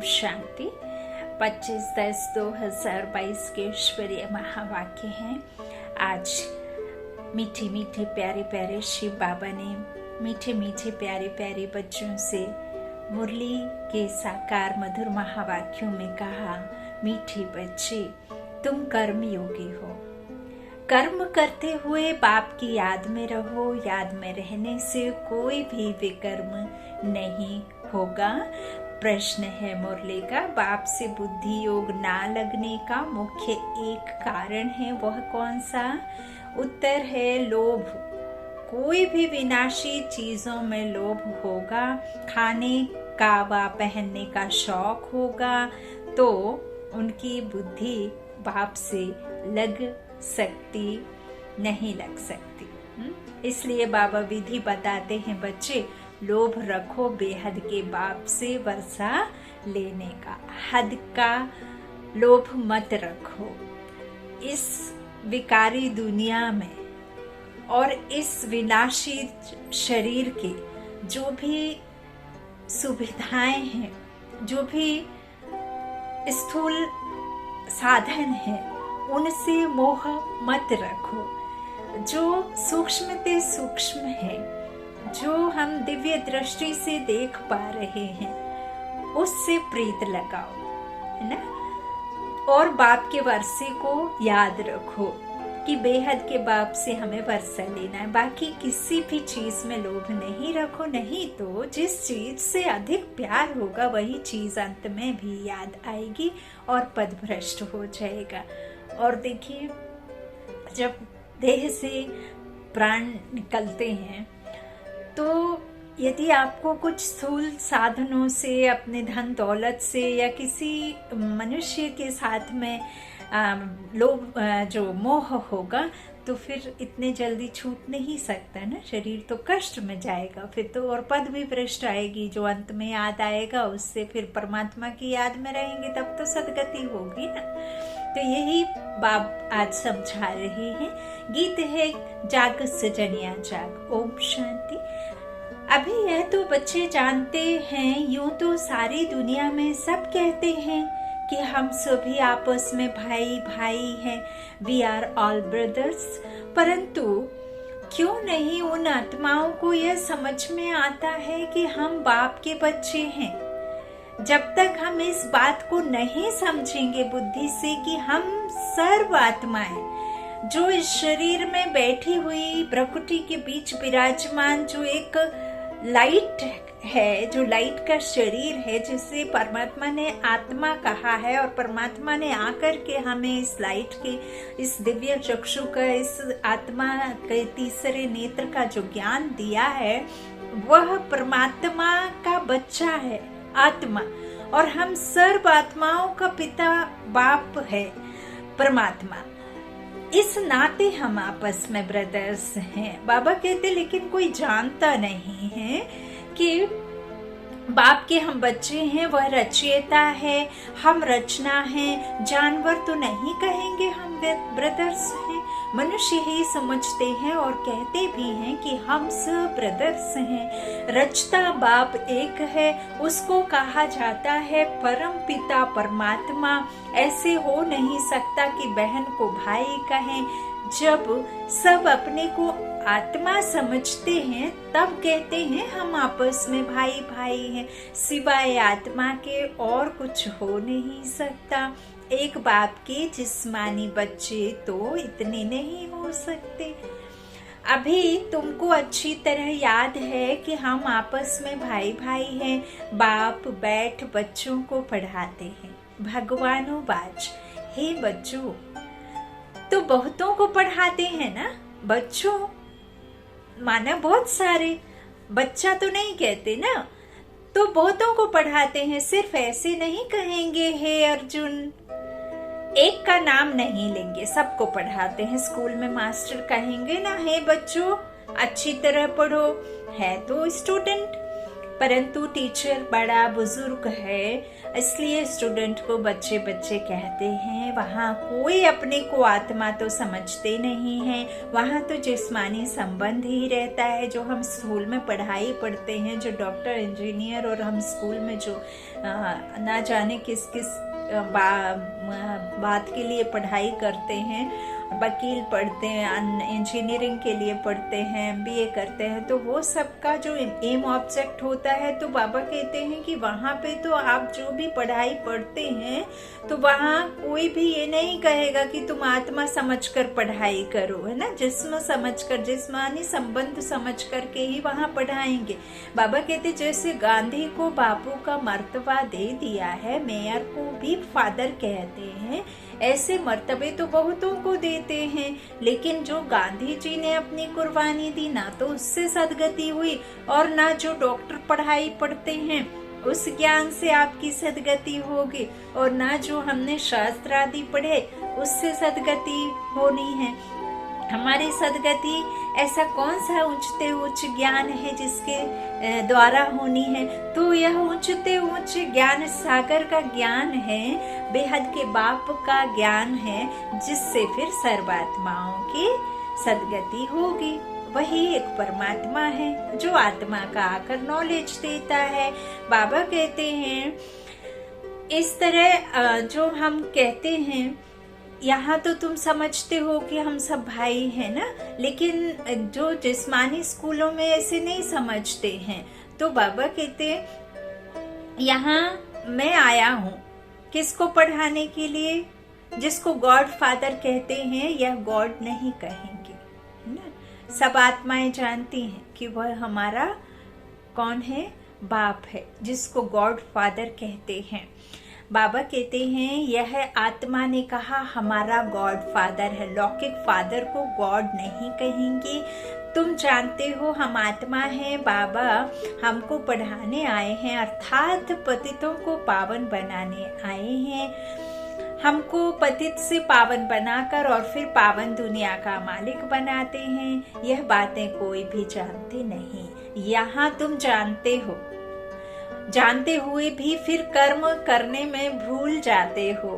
शांति। 25/10/2022 के ईश्वरीय महावाक्य हैं। आज मीठे मीठे प्यारे प्यारे शिव बाबा ने मीठे मीठे प्यारे प्यारे बच्चों से मुरली के साकार मधुर महावाक्यों में कहा, मीठे बच्चे तुम कर्म योगी हो, कर्म करते हुए बाप की याद में रहो। याद में रहने से कोई भी विकर्म नहीं होगा। प्रश्न है मुरली का, बाप से बुद्धि योग ना लगने का मुख्य एक कारण है, वह कौन सा? उत्तर है लोभ। कोई भी विनाशी चीजों में लोभ होगा, खाने का व पहनने का शौक होगा, तो उनकी बुद्धि बाप से लग सकती नहीं लग सकती। इसलिए बाबा विधि बताते हैं, बच्चे लोभ रखो बेहद के बाप से वर्षा लेने का, हद का लोभ मत रखो। इस विकारी दुनिया में और इस विनाशी शरीर के जो भी सुविधाएं हैं, जो भी स्थूल साधन है, उनसे मोह मत रखो। जो सूक्ष्म ते सूक्ष्म है, जो हम दिव्य दृष्टि से देख पा रहे हैं, उससे प्रीत लगाओ, है ना। और बाप के वर्षे को याद रखो कि बेहद के बाप से हमें वर्षा लेना है। बाकी किसी भी चीज में लोभ नहीं रखो, नहीं तो जिस चीज से अधिक प्यार होगा वही चीज अंत में भी याद आएगी और पदभ्रष्ट हो जाएगा। और देखिए, जब देह से प्राण निकलते हैं तो यदि आपको कुछ स्थूल साधनों से, अपने धन दौलत से या किसी मनुष्य के साथ में लोभ जो मोह होगा, तो फिर इतने जल्दी छूट नहीं सकता ना। शरीर तो कष्ट में जाएगा फिर तो, और पद भी भ्रष्ट आएगी। जो अंत में याद आएगा उससे फिर परमात्मा की याद में रहेंगे, तब तो सदगति होगी ना। तो यही बाप आज समझा रहे हैं। गीत है जाग सजनिया जाग। ओम शांति। अभी यह तो बच्चे जानते हैं, यूं तो सारी दुनिया में सब कहते हैं कि हम सभी आपस में भाई भाई हैं, वी आर ऑल ब्रदर्स। परंतु क्यों नहीं उन आत्माओं को यह समझ में आता है कि हम बाप के बच्चे हैं? जब तक हम इस बात को नहीं समझेंगे बुद्धि से कि हम सर्व आत्माएं, जो इस शरीर में बैठी हुई प्रकृति के बीच विराजमान जो एक लाइट है, जो लाइट का शरीर है, जिसे परमात्मा ने आत्मा कहा है, और परमात्मा ने आकर के हमें इस लाइट के, इस दिव्य चक्षु का, इस आत्मा के तीसरे नेत्र का जो ज्ञान दिया है, वह परमात्मा का बच्चा है आत्मा। और हम सर्व आत्माओं का पिता बाप है परमात्मा। इस नाते हम आपस में ब्रदर्स हैं। बाबा कहते लेकिन कोई जानता नहीं है कि बाप के हम बच्चे हैं, वह रचयिता है, हम रचना है। जानवर तो नहीं कहेंगे हम ब्रदर्स हैं। मनुष्य ही समझते हैं और कहते भी हैं कि हम सब ब्रदर्स हैं। रचता बाप एक है, उसको कहा जाता है परम पिता परमात्मा। ऐसे हो नहीं सकता कि बहन को भाई कहें। जब सब अपने को आत्मा समझते हैं तब कहते हैं हम आपस में भाई भाई हैं। सिवाय आत्मा के और कुछ हो नहीं सकता। एक बाप के जिस्मानी बच्चे तो इतने नहीं हो सकते। अभी तुमको अच्छी तरह याद है कि हम आपस में भाई भाई हैं। बाप बैठ बच्चों को पढ़ाते हैं। भगवानो बाज, हे बच्चों, तो बहुतों को पढ़ाते हैं ना। बच्चों माना बहुत सारे, बच्चा तो नहीं कहते ना, तो बहुतों को पढ़ाते हैं। सिर्फ ऐसे नहीं कहेंगे हे अर्जुन, एक का नाम नहीं लेंगे, सबको पढ़ाते हैं। स्कूल में मास्टर कहेंगे ना, हे बच्चों अच्छी तरह पढ़ो, है तो स्टूडेंट। परंतु टीचर बड़ा बुजुर्ग है, इसलिए स्टूडेंट को बच्चे बच्चे कहते हैं। वहाँ कोई अपने को आत्मा तो समझते नहीं है, वहाँ तो जिस्मानी संबंध ही रहता है। जो हम स्कूल में पढ़ाई पढ़ते हैं, जो डॉक्टर इंजीनियर, और हम स्कूल में जो ना जाने किस किस बात के लिए पढ़ाई करते हैं, वकील पढ़ते हैं, इंजीनियरिंग के लिए पढ़ते हैं, MBA करते हैं, तो वो सबका जो एम ऑब्जेक्ट होता है, तो बाबा कहते हैं कि वहाँ पे तो आप जो भी पढ़ाई पढ़ते हैं, तो वहाँ कोई भी ये नहीं कहेगा कि तुम आत्मा समझकर पढ़ाई करो, है ना। जिस्म समझकर, जिस्मानी संबंध समझ करके ही वहाँ पढ़ाएंगे। बाबा कहते जैसे गांधी को बापू का मर्तबा दे दिया है, मेयर को भी फादर कहते हैं, ऐसे मर्तबे तो बहुतों को देते हैं। लेकिन जो गांधी जी ने अपनी कुर्बानी दी, ना तो उससे सदगति हुई, और ना जो डॉक्टर पढ़ाई पढ़ते हैं उस ज्ञान से आपकी सदगति होगी, और ना जो हमने शास्त्र आदि पढ़े उससे सदगति होनी है। हमारी सदगति ऐसा कौन सा उच्चते उच्च ज्ञान है जिसके द्वारा होनी है? तो यह उच्चते उच्च ज्ञान सागर का ज्ञान है, बेहद के बाप का ज्ञान है, जिससे फिर सर्वात्माओं की सदगति होगी। वही एक परमात्मा है जो आत्मा का आकर नॉलेज देता है। बाबा कहते हैं इस तरह जो हम कहते हैं, यहाँ तो तुम समझते हो कि हम सब भाई हैं ना, लेकिन जो जिस्मानी स्कूलों में ऐसे नहीं समझते हैं। तो बाबा कहते यहाँ मैं आया हूँ किसको पढ़ाने के लिए? जिसको गॉड फादर कहते हैं, यह गॉड नहीं कहेंगे, है ना। सब आत्माएं जानती हैं कि वह हमारा कौन है? बाप है, जिसको गॉड फादर कहते हैं। बाबा कहते हैं यह आत्मा ने कहा हमारा गॉड फादर है, लौकिक फादर को गॉड नहीं कहेंगे। तुम जानते हो हम आत्मा हैं, बाबा हमको पढ़ाने आए हैं, अर्थात पतितों को पावन बनाने आए हैं। हमको पतित से पावन बनाकर और फिर पावन दुनिया का मालिक बनाते हैं। यह बातें कोई भी जानते नहीं। यहाँ तुम जानते हो, जानते हुए भी फिर कर्म करने में भूल जाते हो।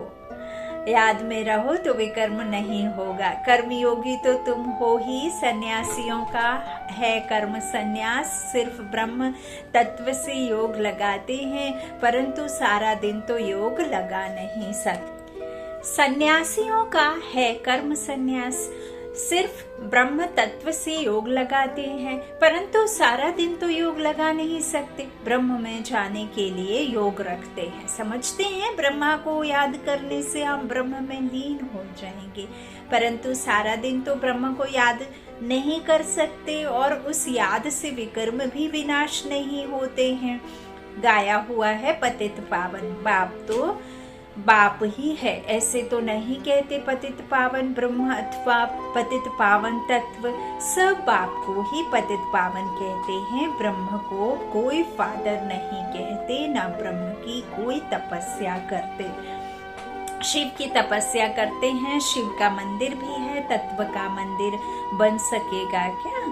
याद में रहो तो विकर्म नहीं होगा। कर्मयोगी तो तुम हो ही। सन्यासियों का है कर्म संन्यास, सिर्फ ब्रह्म तत्व से योग लगाते हैं, परंतु सारा दिन तो योग लगा नहीं सकते। सन्यासियों का है कर्म संन्यास, सिर्फ ब्रह्म तत्व से योग लगाते हैं, परंतु सारा दिन तो योग लगा नहीं सकते। ब्रह्म में जाने के लिए योग रखते हैं, समझते हैं ब्रह्मा को याद करने से हम ब्रह्म में लीन हो जाएंगे, परंतु सारा दिन तो ब्रह्म को याद नहीं कर सकते, और उस याद से विकर्म भी विनाश नहीं होते हैं। गाया हुआ है पतित पावन, बाप तो बाप ही है, ऐसे तो नहीं कहते पतित पावन ब्रह्म अथवा पतित पावन तत्व, सब बाप को ही पतित पावन कहते हैं। ब्रह्म को कोई फादर नहीं कहते, ना ब्रह्म की कोई तपस्या करते। शिव की तपस्या करते हैं, शिव का मंदिर भी है, तत्व का मंदिर बन सकेगा क्या?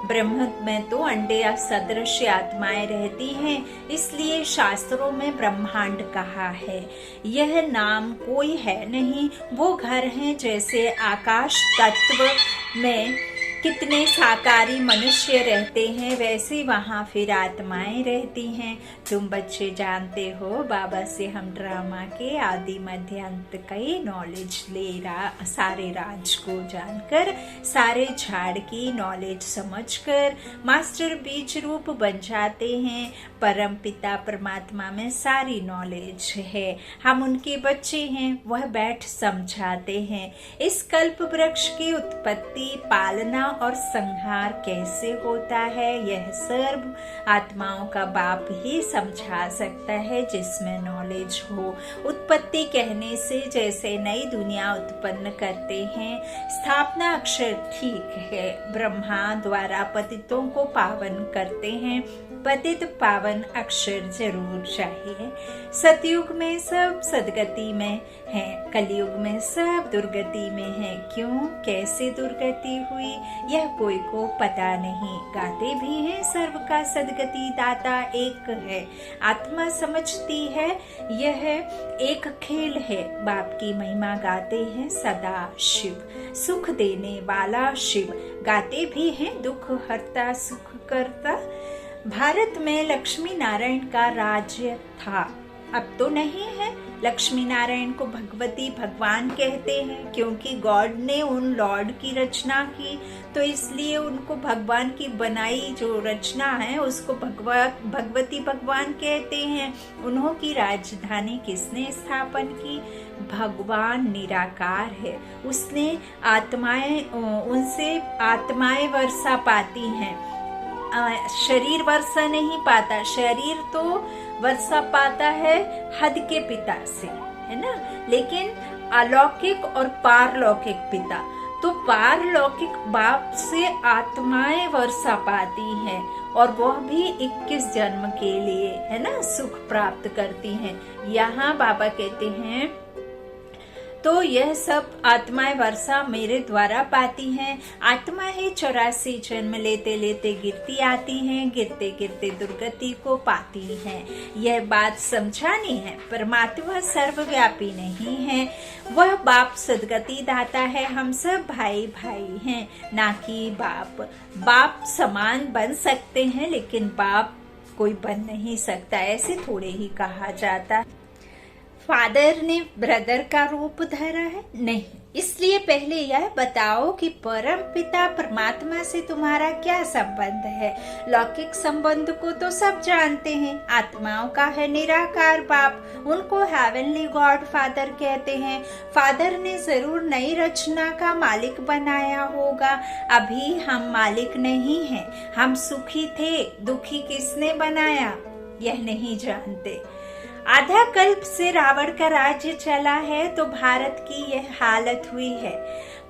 ब्रह्म में तो अंडे या सदृश आत्माएं रहती हैं, इसलिए शास्त्रों में ब्रह्मांड कहा है। यह नाम कोई है नहीं, वो घर हैं जैसे आकाश तत्व में कितने साकारी मनुष्य रहते हैं, वैसे वहाँ फिर आत्माएं रहती हैं। तुम बच्चे जानते हो बाबा से हम ड्रामा के आदि मध्य अंत कई नॉलेज सारे राज को जानकर, सारे झाड़ की नॉलेज समझकर मास्टर बीज रूप बन जाते हैं। परम पिता परमात्मा में सारी नॉलेज है, हम उनके बच्चे हैं, वह बैठ समझाते हैं। इस कल्प वृक्ष की उत्पत्ति, पालना और संहार कैसे होता है, यह सर्व आत्माओं का बाप ही समझा सकता है, जिसमें नॉलेज हो। उत्पत्ति कहने से जैसे नई दुनिया उत्पन्न करते हैं, स्थापना अक्षर ठीक है, ब्रह्मा द्वारा पतितों को पावन करते हैं। पतित पावन अक्षर जरूर चाहिए। सतयुग में सब सदगति में है, कलयुग में सब दुर्गति में है। क्यों कैसे दुर्गति हुई यह कोई को पता नहीं। गाते भी हैं सर्व का सदगति दाता एक है। आत्मा समझती है यह एक खेल है। बाप की महिमा गाते हैं सदा शिव, सुख देने वाला शिव। गाते भी हैं दुख हरता सुख करता। भारत में लक्ष्मी नारायण का राज्य था, अब तो नहीं है। लक्ष्मी नारायण को भगवती भगवान कहते हैं क्योंकि गॉड ने उन लॉर्ड की रचना की, तो इसलिए उनको भगवान की बनाई जो रचना है उसको भगवती भगवान कहते हैं। उन्हों की राजधानी किसने स्थापन की? भगवान निराकार है, उसने आत्माएं, उनसे आत्माएं वर्षा पाती हैं। शरीर वर्षा नहीं पाता, शरीर तो वर्षा पाता है हद के पिता से, है ना। लेकिन अलौकिक और पारलौकिक पिता, तो पारलौकिक बाप से आत्माएं वर्षा पाती हैं और वह भी 21 जन्म के लिए, है ना, सुख प्राप्त करती हैं। यहाँ बाबा कहते हैं तो यह सब आत्माएं वर्षा मेरे द्वारा पाती हैं। आत्मा ही 84 जन्म लेते लेते गिरती आती हैं, गिरते गिरते दुर्गति को पाती हैं। यह बात समझानी है। परमात्मा सर्वव्यापी नहीं है, वह बाप सदगति दाता है। हम सब भाई भाई हैं, ना कि बाप। बाप समान बन सकते हैं लेकिन बाप कोई बन नहीं सकता, ऐसे थोड़े ही कहा जाता। फादर ने ब्रदर का रूप धरा है? नहीं। इसलिए पहले यह बताओ कि परम पिता परमात्मा से तुम्हारा क्या संबंध है। लौकिक संबंध को तो सब जानते हैं। आत्माओं का है निराकार बाप, उनको हेवनली गॉड फादर कहते हैं। फादर ने जरूर नई रचना का मालिक बनाया होगा। अभी हम मालिक नहीं हैं, हम सुखी थे, दुखी किसने बनाया यह नहीं जानते। आधा कल्प से रावण का राज्य चला है तो भारत की यह हालत हुई है।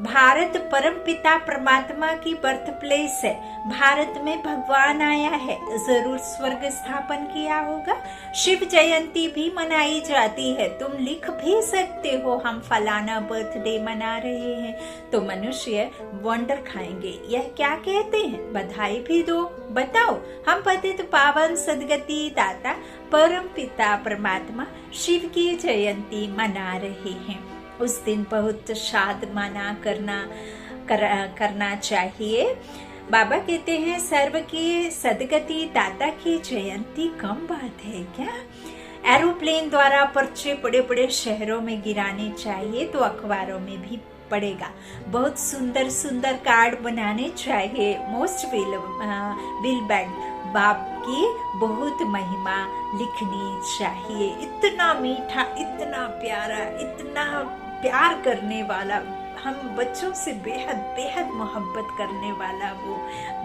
भारत परम पिता परमात्मा की बर्थ प्लेस है। भारत में भगवान आया है, जरूर स्वर्ग स्थापन किया होगा। शिव जयंती भी मनाई जाती है। तुम लिख भी सकते हो हम फलाना बर्थडे मना रहे हैं, तो मनुष्य वंडर खाएंगे यह क्या कहते हैं, बधाई भी दो। बताओ, हम पतित पावन सदगति दाता परम पिता परमात्मा शिव की जयंती मना रहे हैं। उस दिन बहुत शादमाना करना चाहिए। बाबा कहते हैं सर्व की सदगति दाता की जयंती कम बात है क्या। एरोप्लेन द्वारा पर्चे बड़े बड़े शहरों में गिराने चाहिए तो अखबारों में भी पड़ेगा। बहुत सुंदर सुंदर कार्ड बनाने चाहिए। मोस्ट विल बैड बाप की बहुत महिमा लिखनी चाहिए। इतना मीठा, इतना प्यारा, इतना प्यार करने वाला, हम बच्चों से बेहद बेहद मोहब्बत करने वाला वो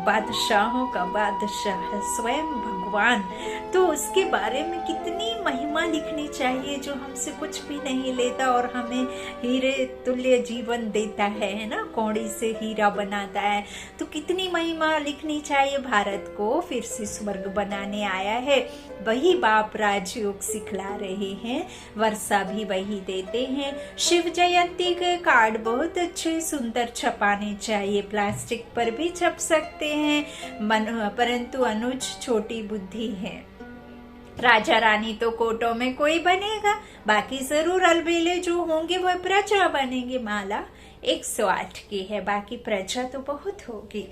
बादशाहों का बादशाह है स्वयं भगवान। तो उसके बारे में कितनी महिमा लिखनी चाहिए जो हमसे कुछ भी नहीं लेता और हमें हीरे तुल्य जीवन देता है ना, कौड़ी से हीरा बनाता है। तो कितनी महिमा लिखनी चाहिए। भारत को फिर से स्वर्ग बनाने आया है, वही बाप राजयोग सिखला रहे हैं, वर्षा भी वही देते हैं। शिव जयंती के कार्ड बहुत अच्छे सुंदर छपाने चाहिए, प्लास्टिक पर भी छप सकते हैं, परंतु अनुज छोटी बुद्धि है। राजा रानी तो कोटों में कोई बनेगा, बाकी जरूर अलबेले जो होंगे वह प्रजा बनेंगे। माला 108 की है, बाकी प्रजा तो बहुत होगी।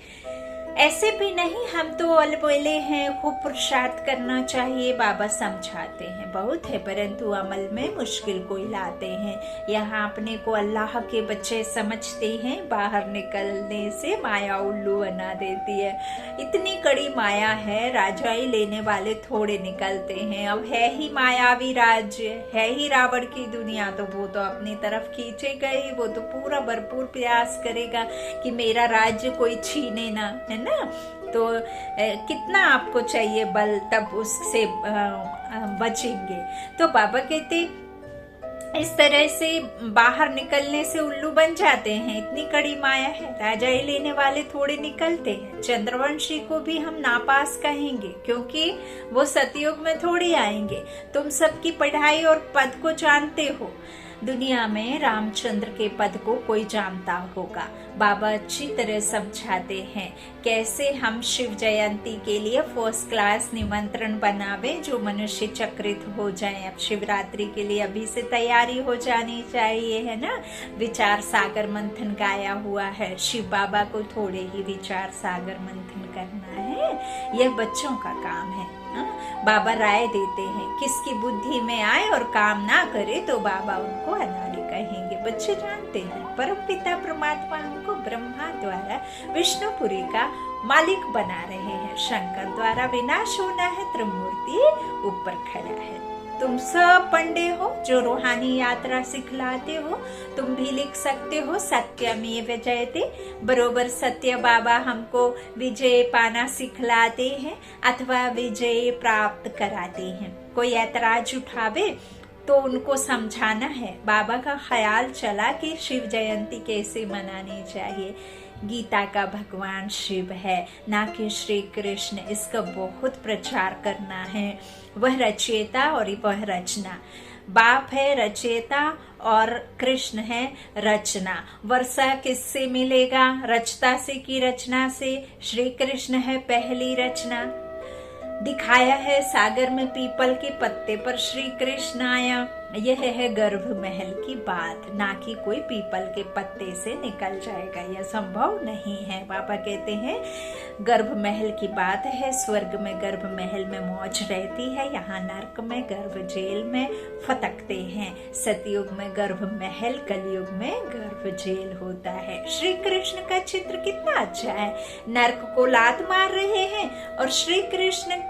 ऐसे भी नहीं हम तो अलबेले हैं, खूब पुरुषार्थ करना चाहिए। बाबा समझाते हैं बहुत है, परंतु अमल में मुश्किल कोई लाते हैं। यहाँ अपने को अल्लाह के बच्चे समझते हैं, बाहर निकलने से माया उल्लू बना देती है। इतनी कड़ी माया है, राजाई लेने वाले थोड़े निकलते हैं। अब है ही मायावी राज्य, है ही रावण की दुनिया, तो वो तो अपनी तरफ खींचेगा ही। वो तो पूरा भरपूर प्रयास करेगा कि मेरा राज्य कोई छीने ना, है ना। तो कितना आपको चाहिए बल, तब उससे बचेंगे। तो बाबा कहते इस तरह से बाहर निकलने से उल्लू बन जाते हैं, इतनी कड़ी माया है। राजाई लेने वाले थोड़े निकलते हैं। चंद्रवंशी को भी हम नापास कहेंगे क्योंकि वो सतयुग में थोड़ी आएंगे। तुम सबकी पढ़ाई और पद को जानते हो। दुनिया में रामचंद्र के पद को कोई जानता होगा। बाबा अच्छी तरह समझाते हैं कैसे हम शिव जयंती के लिए फर्स्ट क्लास निमंत्रण बनावे जो मनुष्य चक्रित हो जाए। अब शिवरात्रि के लिए अभी से तैयारी हो जानी चाहिए, है ना। विचार सागर मंथन गाया हुआ है। शिव बाबा को थोड़े ही विचार सागर मंथन करना है, यह बच्चों का काम है। बाबा राय देते हैं किसकी बुद्धि में आए और काम ना करे तो बाबा उनको अनाड़ी कहेंगे। बच्चे जानते हैं परम पिता परमात्मा हमको ब्रह्मा द्वारा विष्णुपुरी का मालिक बना रहे हैं। शंकर द्वारा विनाश होना है, त्रिमूर्ति ऊपर खड़ा है। तुम सब पंडे हो जो रूहानी यात्रा सिखलाते हो, तुम भी लिख सकते हो सत्यमेव जयते। बरोबर सत्य बाबा हमको विजय पाना सिखलाते हैं अथवा विजय प्राप्त कराते हैं। कोई ऐतराज उठावे तो उनको समझाना है। बाबा का ख्याल चला कि शिव जयंती कैसे मनानी चाहिए। गीता का भगवान शिव है, ना कि श्री कृष्ण। इसका बहुत प्रचार करना है। वह रचयिता और वह रचना। बाप है रचयिता और कृष्ण है रचना। वर्षा किससे मिलेगा? रचता से की रचना से। श्री कृष्ण है पहली रचना। दिखाया है सागर में पीपल के पत्ते पर श्री कृष्ण आया। यह है गर्भ महल की बात, ना कि कोई पीपल के पत्ते से निकल जाएगा। यह संभव नहीं है। बाबा कहते हैं गर्भ महल की बात है। स्वर्ग में गर्भ महल में मौज रहती है, यहाँ नरक में गर्भ जेल में फटकते हैं। सतयुग में गर्भ महल, कलयुग में गर्भ जेल होता है। श्री कृष्ण का चित्र कितना अच्छा है। नरक को लात मार रहे हैं और श्री कृष्ण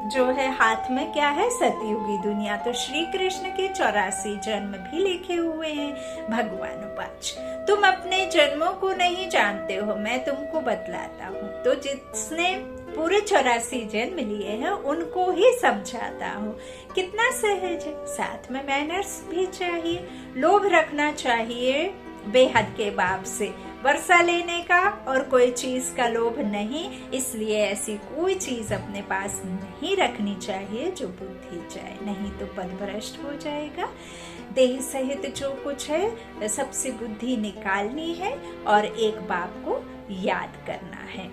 जो है हाथ में क्या है? सतयुगी दुनिया। तो श्री कृष्ण के 84 जन्म भी लिखे हुए हैं। भगवान उवाच, तुम अपने जन्मों को नहीं जानते हो, मैं तुमको बतलाता हूँ। तो जिसने पूरे 84 जन्म लिए हैं उनको ही समझाता हूँ। कितना सहज है। साथ में मैनर्स भी चाहिए। लोभ रखना चाहिए बेहद के बाप से। वर्षा लेने का और कोई चीज का लोभ नहीं, इसलिए ऐसी कोई चीज अपने पास नहीं रखनी चाहिए जो बुद्धि जाए, नहीं तो पदभ्रष्ट हो जाएगा। देह सहित जो कुछ है सबसे बुद्धि निकालनी है और एक बाप को याद करना है।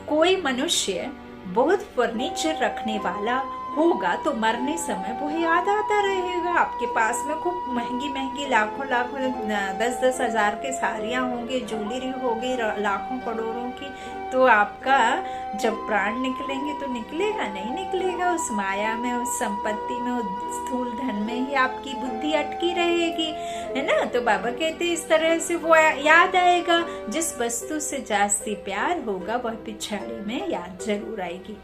कोई मनुष्य बहुत फर्नीचर रखने वाला होगा तो मरने समय वो याद आता रहेगा। आपके पास में खूब महंगी महंगी लाखों 10-10 हजार के साड़ियाँ होंगी, ज्वेलरी होगी लाखों करोड़ों की, तो आपका जब प्राण निकलेंगे तो निकलेगा नहीं निकलेगा। उस माया में, उस संपत्ति में, उस स्थूल धन में ही आपकी बुद्धि अटकी रहेगी, है ना। तो बाबा कहते इस तरह से वो याद आएगा। जिस वस्तु से जास्ती प्यार होगा वह पिछाड़ी में याद जरूर आएगी।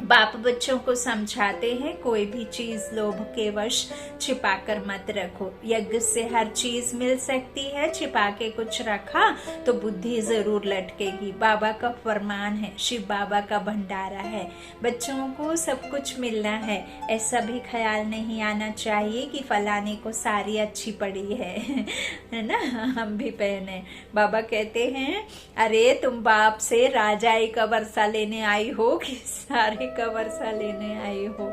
बाप बच्चों को समझाते हैं कोई भी चीज लोभ के वश छिपा कर मत रखो। यज्ञ से हर चीज मिल सकती है, छिपा के कुछ रखा तो बुद्धि जरूर लटकेगी। बाबा का फरमान है, शिव बाबा का भंडारा है, बच्चों को सब कुछ मिलना है। ऐसा भी ख्याल नहीं आना चाहिए कि फलाने को साड़ी अच्छी पड़ी है ना, हम भी पहने। बाबा कहते हैं अरे तुम बाप से राजाई का वर्षा लेने आई हो कि सारे का वर्षा लेने आए हो।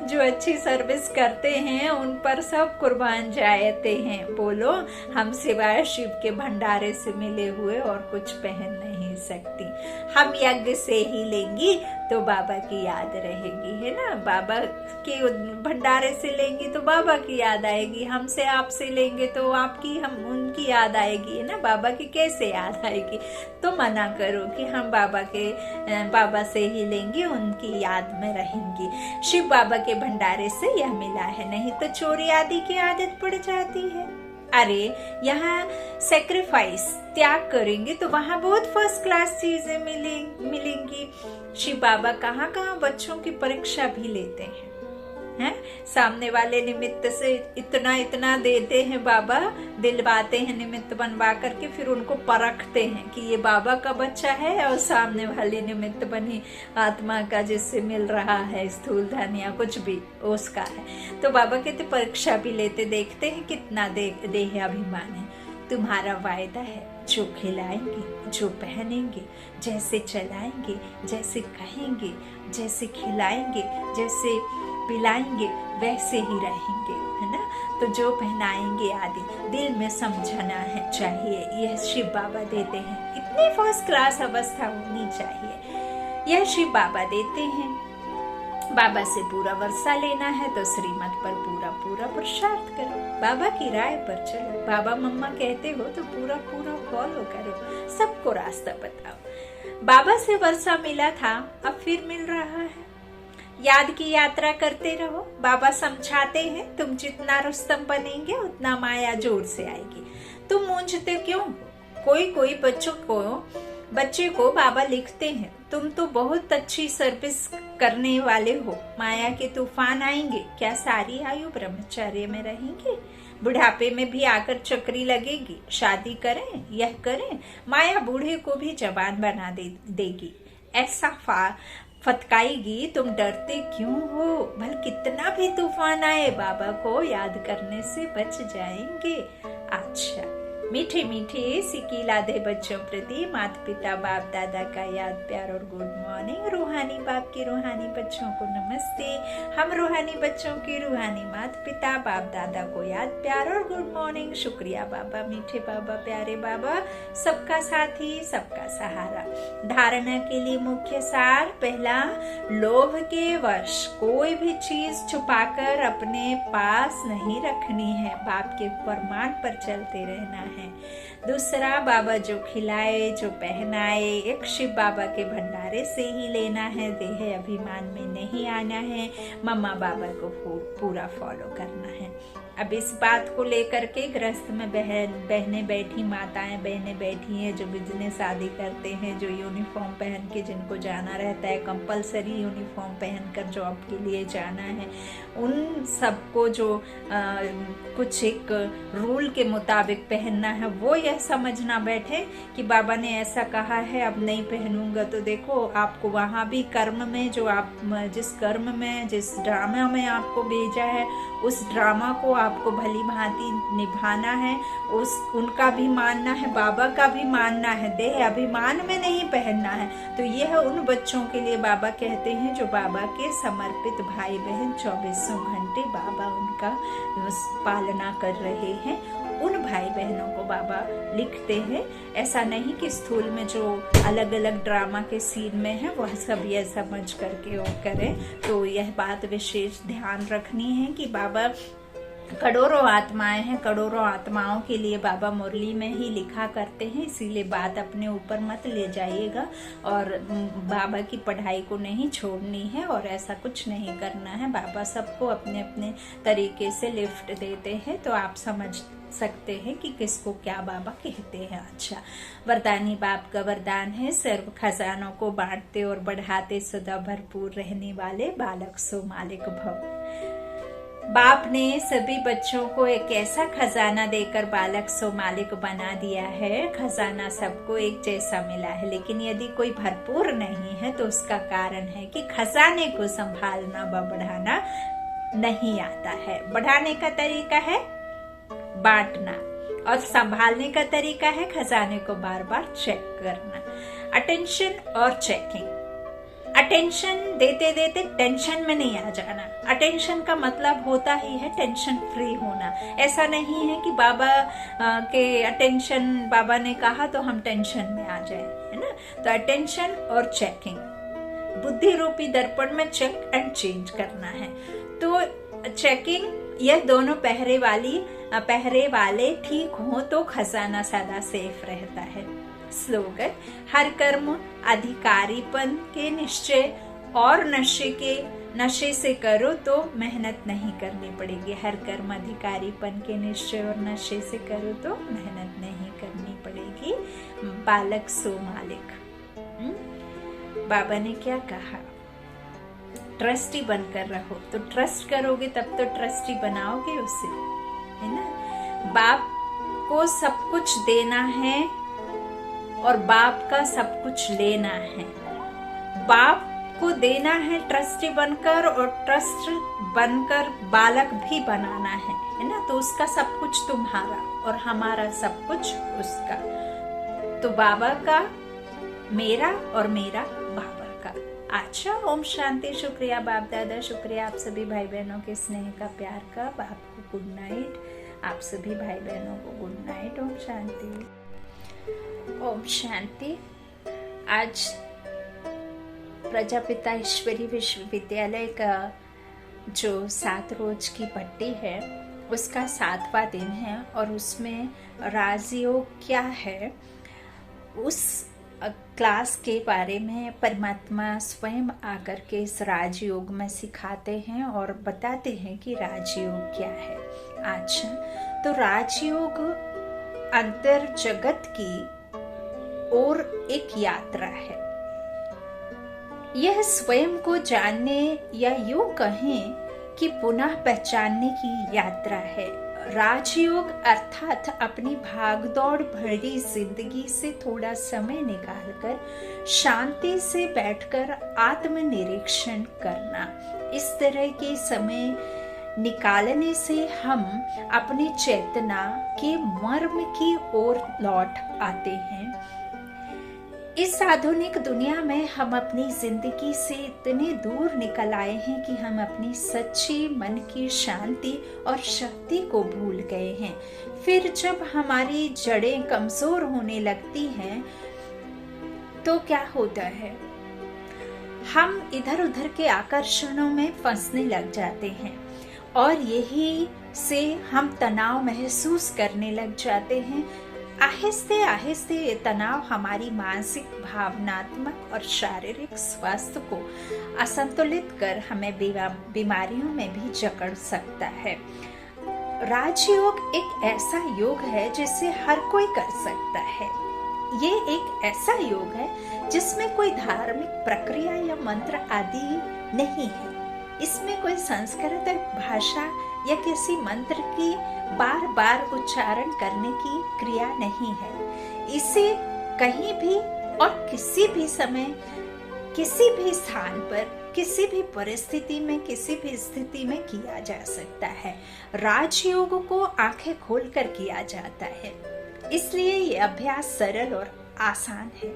जो अच्छी सर्विस करते हैं उन पर सब कुर्बान जाते हैं। बोलो हम सिवाय शिव के भंडारे से मिले हुए और कुछ पहन नहीं सकती। हम यज्ञ से ही लेंगी तो बाबा की याद रहेगी, है ना। बाबा के भंडारे से लेंगी तो बाबा की याद आएगी, हमसे आपसे लेंगे तो आपकी हम उनकी याद आएगी, है ना। बाबा की कैसे याद आएगी? तो मना करो कि हम बाबा से ही लेंगे, उनकी याद में रहेंगी। शिव बाबा के भंडारे से यह मिला है, नहीं तो चोरी आदि की आदत पड़ जाती है। अरे यहाँ सेक्रीफाइस त्याग करेंगे तो वहाँ बहुत फर्स्ट क्लास चीजें मिलेंगी। शिव बाबा कहाँ कहाँ बच्चों की परीक्षा भी लेते हैं। सामने वाले निमित्त से इतना इतना देते हैं बाबा, दिलवाते हैं निमित्त बनवा करके, फिर उनको परखते हैं कि ये बाबा का बच्चा है और सामने वाली निमित्त बनी आत्मा का जिससे मिल रहा है स्थूल धन या कुछ भी उसका है। तो बाबा कहते परीक्षा भी लेते, देखते हैं कितना देह अभिमान है। तुम्हारा वायदा है, जो खिलाएंगे, जो पहनेंगे, जैसे चलाएंगे, जैसे कहेंगे, जैसे खिलाएंगे, जैसे पिलाएंगे, वैसे ही रहेंगे, है ना। तो जो पहनाएंगे आदि दिल में समझना है चाहिए, यह शिव बाबा देते हैं। इतनी फर्स्ट क्लास अवस्था होनी चाहिए, यह शिव बाबा देते हैं। बाबा से पूरा वर्षा लेना है तो श्रीमत पर पूरा पूरा पुरुषार्थ करो, बाबा की राय पर चलो, बाबा मम्मा कहते हो तो पूरा पूरा फॉलो करो, सबको रास्ता बताओ। बाबा से वर्षा मिला था, अब फिर मिल रहा है। याद की यात्रा करते रहो, बाबा समझाते हैं तुम जितना रुस्तम बनेंगे उतना माया जोर से आएगी। तुम मूंझते क्यों हो? कोई बच्चे को बाबा लिखते हैं, तुम तो बहुत अच्छी सर्विस करने वाले हो, माया के तूफान आएंगे, क्या सारी आयु ब्रह्मचर्य में रहेंगे? बुढ़ापे में भी आकर चक्री लगेगी, शादी करें यह करें, माया बूढ़े को भी जवान बना देगी, ऐसा फटकाएगी, तुम डरते क्यों हो? भल कितना भी तूफान आए, बाबा को याद करने से बच जाएंगे। अच्छा, मीठे मीठे सिकीलाधे बच्चों प्रति माता पिता बाप दादा का याद प्यार और गुड मॉर्निंग। रूहानी बाप के रूहानी बच्चों को नमस्ते। हम रूहानी बच्चों के रूहानी माता पिता बाप दादा को याद प्यार और गुड मॉर्निंग। शुक्रिया बाबा, मीठे बाबा, प्यारे बाबा, सबका साथी सबका सहारा। धारणा के लिए मुख्य सार, पहला, लोभ के वश कोई भी चीज छुपाकर अपने पास नहीं रखनी है, बाप के फरमान पर चलते रहना है। दूसरा, बाबा जो खिलाए जो पहनाए एक शिव बाबा के भंडारे से ही लेना है, देह अभिमान में नहीं आना है, मम्मा बाबा को पूरा फॉलो करना है। अब इस बात को लेकर के गृहस्थ में बहनें बैठी, माताएं बहनें बैठी हैं जो बिजनेस आदि करते हैं, जो यूनिफॉर्म पहन के जिनको जाना रहता है, कंपलसरी यूनिफॉर्म पहनकर जॉब के लिए जाना है, उन सबको जो कुछ एक रूल के मुताबिक पहनना है, वो यह समझना बैठे कि बाबा ने ऐसा कहा है अब नहीं पहनूंगा तो देखो आपको वहाँ भी कर्म में जो आप जिस कर्म में जिस ड्रामा में आपको भेजा है उस ड्रामा को आपको भली भांति निभाना है, उनका भी मानना है, बाबा का भी मानना है, देह अभिमान में नहीं पहनना है। तो यह उन बच्चों के लिए बाबा कहते हैं जो बाबा के समर्पित भाई बहन 24 घंटे बाबा उनका पालना कर रहे हैं, उन भाई बहनों को बाबा लिखते हैं। ऐसा नहीं कि स्थूल में जो अलग अलग ड्रामा के सीन में है वह सब यह समझ करके वो करें। तो यह बात विशेष ध्यान रखनी है कि बाबा करोड़ों आत्माएं हैं, करोड़ों आत्माओं के लिए बाबा मुरली में ही लिखा करते हैं, इसीलिए बात अपने ऊपर मत ले जाइएगा और बाबा की पढ़ाई को नहीं छोड़नी है और ऐसा कुछ नहीं करना है। बाबा सबको अपने अपने तरीके से लिफ्ट देते हैं, तो आप समझ सकते हैं कि किसको क्या बाबा कहते हैं। अच्छा, वरदानी बाप का वरदान है, सर्व खजानों को बांटते और बढ़ाते सदा भरपूर रहने वाले बालक सो मालिक भव। बाप ने सभी बच्चों को एक ऐसा खजाना देकर बालक सो मालिक बना दिया है। खजाना सबको एक जैसा मिला है, लेकिन यदि कोई भरपूर नहीं है तो उसका कारण है कि खजाने को संभालना व बढ़ाना नहीं आता है। बढ़ाने का तरीका है बांटना और संभालने का तरीका है खजाने को बार बार चेक करना। अटेंशन और चेकिंग। अटेंशन देते देते टेंशन में नहीं आ जाना। अटेंशन का मतलब होता ही है टेंशन फ्री होना। ऐसा नहीं है कि बाबा के अटेंशन बाबा ने कहा तो हम टेंशन में आ जाए, है ना। तो अटेंशन और चेकिंग, बुद्धि रूपी दर्पण में चेक एंड चेंज करना है। तो चेकिंग, यह दोनों पहरे वाले ठीक हो तो खजाना सदा सेफ रहता है। स्लोगन, हर कर्म अधिकारीपन के निश्चय और नशे से करो तो मेहनत नहीं करनी पड़ेगी। हर कर्म अधिकारीपन के निश्चय और नशे से करो तो मेहनत नहीं करनी पड़ेगी। बालक सो मालिक। बाबा ने क्या कहा? ट्रस्टी बनकर रहो। तो ट्रस्ट करोगे तब तो ट्रस्टी बनाओगे उसे, है ना। बाप को सब कुछ देना है और बाप का सब कुछ लेना है। बाप को देना है ट्रस्टी बनकर, और ट्रस्ट बनकर बालक भी बनाना है ना। तो उसका सब कुछ तुम्हारा और हमारा सब कुछ उसका। तो बाबा का मेरा और मेरा बाबा का। अच्छा, ओम शांति। शुक्रिया बाप दादा, शुक्रिया आप सभी भाई बहनों के स्नेह का, प्यार का। आपको गुड नाइट। आप सभी भाई बहनों को गुड नाइट। ओम शांति। ओम शांति। आज प्रजापिता ईश्वरी विश्वविद्यालय का जो 7 रोज की पट्टी है उसका 7वां दिन है, और उसमें राजयोग क्या है उस क्लास के बारे में परमात्मा स्वयं आकर के इस राजयोग में सिखाते हैं और बताते हैं कि राजयोग क्या है। आज तो राजयोग अंतर जगत की ओर एक यात्रा है। यह स्वयं को जानने या यूं कहें कि पुनः पहचानने की यात्रा है। राजयोग अर्थात अपनी भागदौड़ भरी जिंदगी से थोड़ा समय निकालकर शांति से बैठकर आत्मनिरीक्षण करना। इस तरह के समय निकालने से हम अपनी चेतना के मर्म की ओर लौट आते हैं। इस आधुनिक दुनिया में हम अपनी जिंदगी से इतने दूर निकल आए हैं कि हम अपनी सच्ची मन की शांति और शक्ति को भूल गए हैं। फिर जब हमारी जड़ें कमजोर होने लगती हैं तो क्या होता है, हम इधर उधर के आकर्षणों में फंसने लग जाते हैं और यही से हम तनाव महसूस करने लग जाते हैं। आहिस्ते आहिस्ते ये तनाव हमारी मानसिक, भावनात्मक और शारीरिक स्वास्थ्य को असंतुलित कर हमें बीमारियों में भी जकड़ सकता है। राजयोग एक ऐसा योग है जिसे हर कोई कर सकता है। ये एक ऐसा योग है जिसमें कोई धार्मिक प्रक्रिया या मंत्र आदि नहीं है। इसमें कोई संस्कृत भाषा या किसी मंत्र की बार बार उच्चारण करने की क्रिया नहीं है। इसे कहीं भी और किसी भी समय, किसी भी स्थान पर, किसी भी परिस्थिति में, किसी भी स्थिति में किया जा सकता है। राजयोग को आंखें खोलकर किया जाता है, इसलिए ये अभ्यास सरल और आसान है।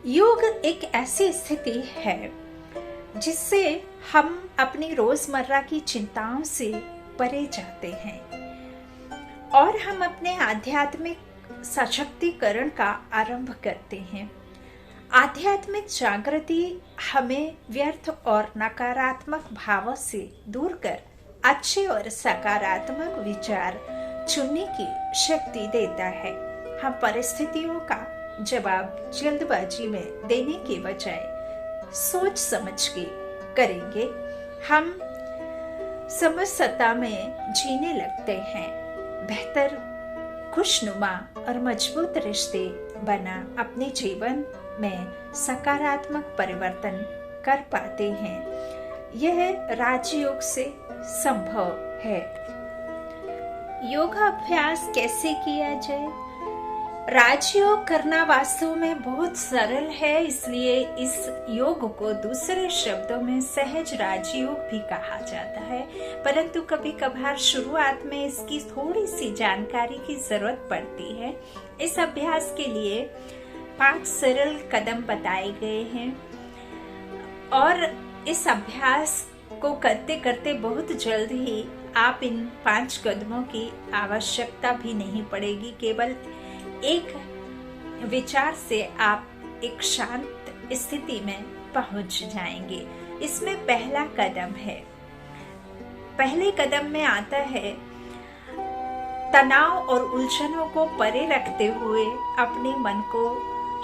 योग एक ऐसी स्थिति है जिससे हम अपनी रोजमर्रा की चिंताओं से परे जाते हैं और हम अपने आध्यात्मिक सशक्तिकरण का आरंभ करते हैं। आध्यात्मिक जागृति हमें व्यर्थ और नकारात्मक भावों से दूर कर अच्छे और सकारात्मक विचार चुनने की शक्ति देता है। हम परिस्थितियों का जवाब जल्दबाजी में देने के बजाय सोच समझ के करेंगे। हम समझता में जीने लगते हैं। बेहतर, खुशनुमा और मजबूत रिश्ते बना अपने जीवन में सकारात्मक परिवर्तन कर पाते हैं। यह राजयोग से संभव है। योगाभ्यास कैसे किया जाए? राजयोग करना वास्तव में बहुत सरल है, इसलिए इस योग को दूसरे शब्दों में सहज राजयोग भी कहा जाता है। परंतु कभी कभार शुरुआत में इसकी थोड़ी सी जानकारी की जरूरत पड़ती है। इस अभ्यास के लिए 5 सरल कदम बताए गए हैं और इस अभ्यास को करते करते बहुत जल्द ही आप इन 5 कदमों की आवश्यकता भी नहीं पड़ेगी। केवल एक विचार से आप एक शांत स्थिति में पहुंच जाएंगे। इसमें पहला कदम है, पहले कदम में आता है तनाव और उलझनों को परे रखते हुए अपने मन को,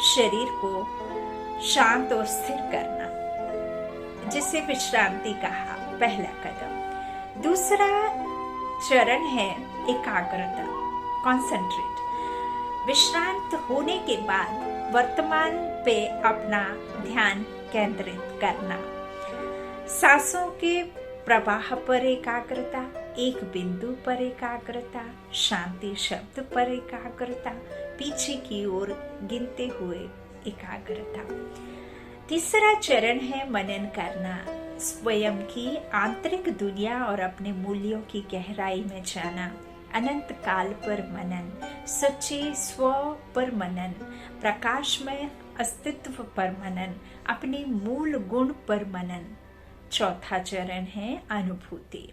शरीर को शांत और स्थिर करना, जिसे विश्रांति कहा। पहला कदम। दूसरा चरण है एकाग्रता, कॉन्सेंट्रेट। विश्रांत होने के बाद वर्तमान पे अपना ध्यान केंद्रित करना। सांसों के प्रवाह पर एकाग्रता, एक बिंदु पर एकाग्रता, शांति शब्द पर एकाग्रता, पीछे की ओर गिनते हुए एकाग्रता। तीसरा चरण है मनन करना, स्वयं की आंतरिक दुनिया और अपने मूल्यों की गहराई में जाना। अनंत काल पर मनन, सच्चे स्व पर मनन, प्रकाशमय अस्तित्व पर मनन, अपने मूल गुण पर मनन। चौथा चरण है अनुभूति।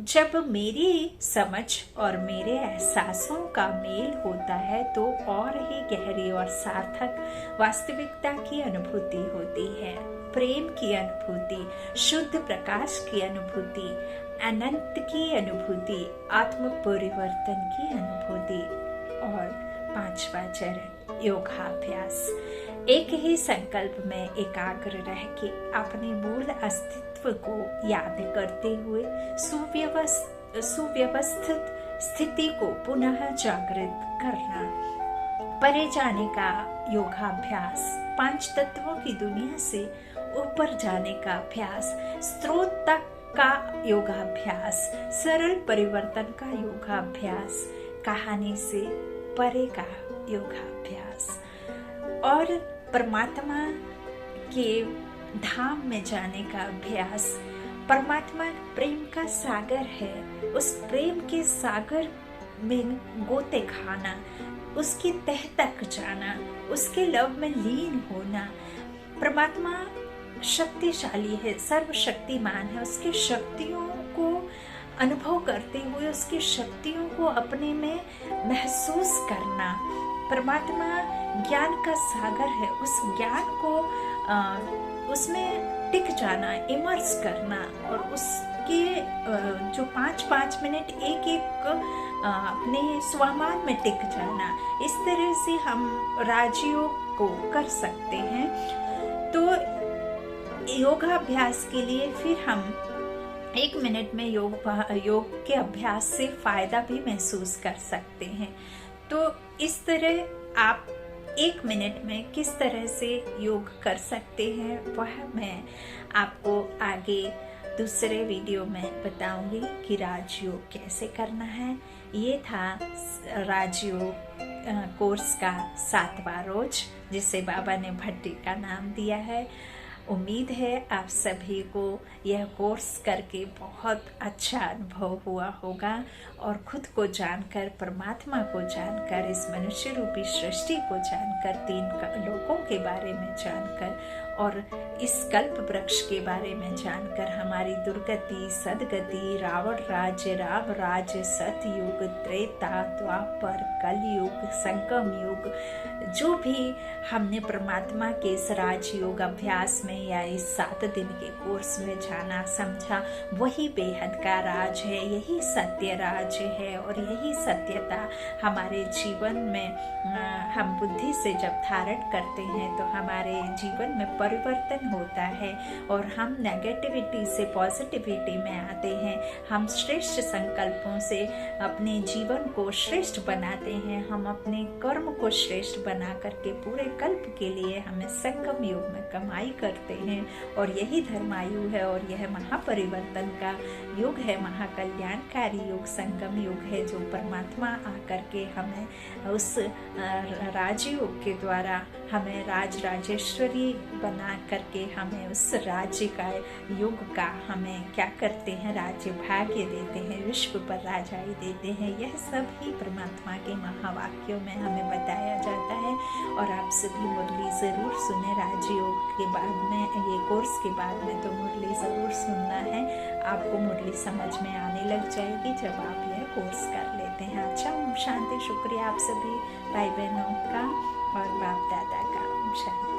जब मेरी समझ और मेरे एहसासों का मेल होता है तो और ही गहरी और सार्थक वास्तविकता की अनुभूति होती है। प्रेम की अनुभूति, शुद्ध प्रकाश की अनुभूति, अनंत की अनुभूति, आत्म परिवर्तन की अनुभूति। और पांचवा चरण योगाभ्यास। एक ही संकल्प में एकाग्र रह के अपने मूल अस्तित्व को याद करते हुए सुव्यवस्थित स्थिति को पुनः जागृत करना। परे जाने का योगाभ्यास, 5 तत्वों की दुनिया से ऊपर जाने का अभ्यास, स्रोत तक का योगाभ्यास, सरल परिवर्तन का योगाभ्यास, कहानी से परे का योगाभ्यास और परमात्मा के धाम में जाने का अभ्यास। परमात्मा प्रेम का सागर है, उस प्रेम के सागर में गोते खाना, उसकी तह तक जाना, उसके लव में लीन होना। परमात्मा शक्तिशाली है, सर्वशक्तिमान है, उसकी शक्तियों को अनुभव करते हुए उसकी शक्तियों को अपने में महसूस करना। परमात्मा ज्ञान का सागर है, उस ज्ञान को उसमें टिक जाना, इमर्स करना और उसके जो 5-5 मिनट एक अपने स्वामान में टिक जाना। इस तरह से हम राजयोग को कर सकते हैं। तो योगाभ्यास के लिए फिर हम 1 मिनट में योग के अभ्यास से फायदा भी महसूस कर सकते हैं। तो इस तरह आप 1 मिनट में किस तरह से योग कर सकते हैं वह मैं आपको आगे दूसरे वीडियो में बताऊंगी कि राजयोग कैसे करना है। ये था राजयोग कोर्स का 7वां रोज, जिसे बाबा ने भट्टी का नाम दिया है। उम्मीद है आप सभी को यह कोर्स करके बहुत अच्छा अनुभव हुआ होगा और खुद को जानकर, परमात्मा को जानकर, इस मनुष्य रूपी सृष्टि को जानकर, 3 लोकों के बारे में जानकर और इस कल्प वृक्ष के बारे में जानकर हमारी दुर्गति, सदगति, रावण राज्य, राम राज्य, सतयुग, त्रेता, द्वापर, कलयुग, संगम युग, जो भी हमने परमात्मा के इस राजयोग अभ्यास में या इस 7 दिन के कोर्स में जाना समझा, वही बेहद का राज है, यही सत्य राज है। और यही सत्यता हमारे जीवन में हम बुद्धि से जब धारण करते हैं तो हमारे जीवन में परिवर्तन होता है और हम नेगेटिविटी से पॉजिटिविटी में आते हैं। हम श्रेष्ठ संकल्पों से अपने जीवन को श्रेष्ठ बनाते हैं। हम अपने कर्म को श्रेष्ठ बना करके पूरे कल्प के लिए हमें संगम युग में कमाई करते हैं और यही धर्मायु है और यह महापरिवर्तन का युग है, महाकल्याणकारी युग, संगम युग है, जो परमात्मा आकर के हमें उस राजयोग के द्वारा हमें राजेश्वरी बना करके हमें उस राज्य का युग का हमें क्या करते हैं, राज्य भाग्य देते हैं, विश्व पर राजाई देते हैं। यह सब ही परमात्मा के महावाक्यों में हमें बताया जाता है। और आप सभी मुरली ज़रूर सुने राजयोग के बाद में, ये कोर्स के बाद में तो मुरली ज़रूर सुनना है। आपको मुरली समझ में आने लग जाएगी जब आप यह कोर्स कर लेते हैं। अच्छा, ओम शांति। शुक्रिया आप सभी भाई बहनों का और बाप दादा का। ओम शांति।